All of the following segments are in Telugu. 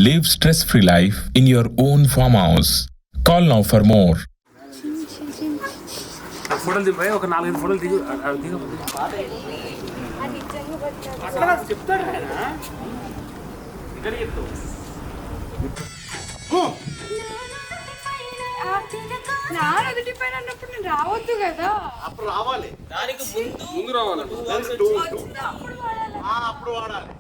Live stress-free life in your own farmhouse. Call now for more. ఫోటోలు దింపాయి ఒక 4-5 ఫోటోలు దిగు చెప్తాడు అన్నప్పుడు నేను రావద్దు కదా. అప్పుడు రావాలి, దానికి ముందు రావాలి, అప్పుడు వాడాలి.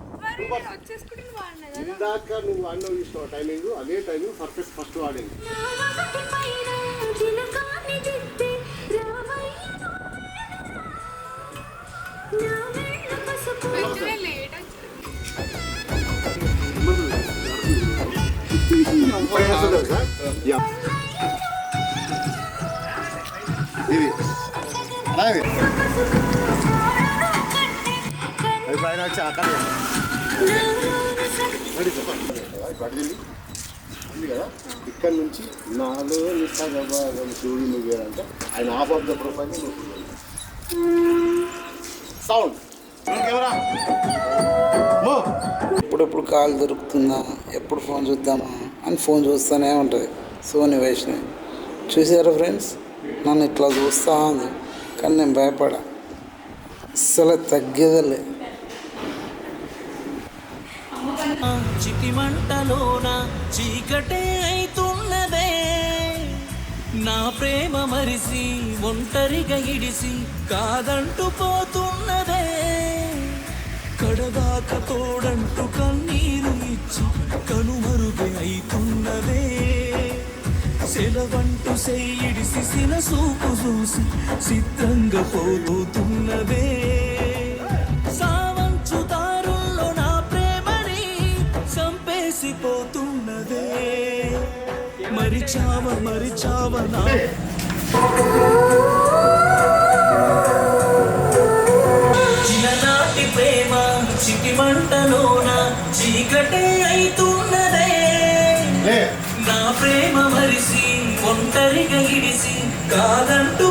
ఇందాక నువ్వు అన్న ఇష్టం టైమింగ్, అదే టైమింగ్ పర్ఫెక్ట్ ఫస్ట్ వాడింది. ఇది అలాగే పైన వచ్చి అక్కడ ఉంది కదా, ఇక్కడ నుంచి నాలో నిస్సగభాగం శివుడు నువ్వు అంటే ఆయన of of the profile sound ఎప్పుడెప్పుడు కాల్ దొరుకుతుందా, ఎప్పుడు ఫోన్ చూద్దామా అని ఫోన్ చూస్తూనే ఉంటుంది సోని వైష్ణవి. చూసారా ఫ్రెండ్స్, నన్ను ఇట్లా చూస్తూ ఉంది కానీ నేను భయపడా, అస్సలు తగ్గేదలే. చిటి మంటలోన చీకటే అయితున్నదే, నా ప్రేమ మరిసి ఒంటరిగా ఇడిసి కాదంటూ పోతున్నదే, కడదాక తోడంటూ కన్నీరు ఇచ్చి కనుమరుగే అయితున్నదే, సెలవంటూ సెయ్యిడిసి సినసూపు చూసి చిత్రంగా పోతున్నదే, సావంచు దారుల్లో నా ప్రేమని చంపేసిపోతున్నదే, మరిచావ నా చిన్ననాటి ప్రేమ చిటి మంటలోన చీకటే అయితున్నదే, నా ప్రేమ మరిసి ఒంటరిగా ఇడిసి కాదంటూ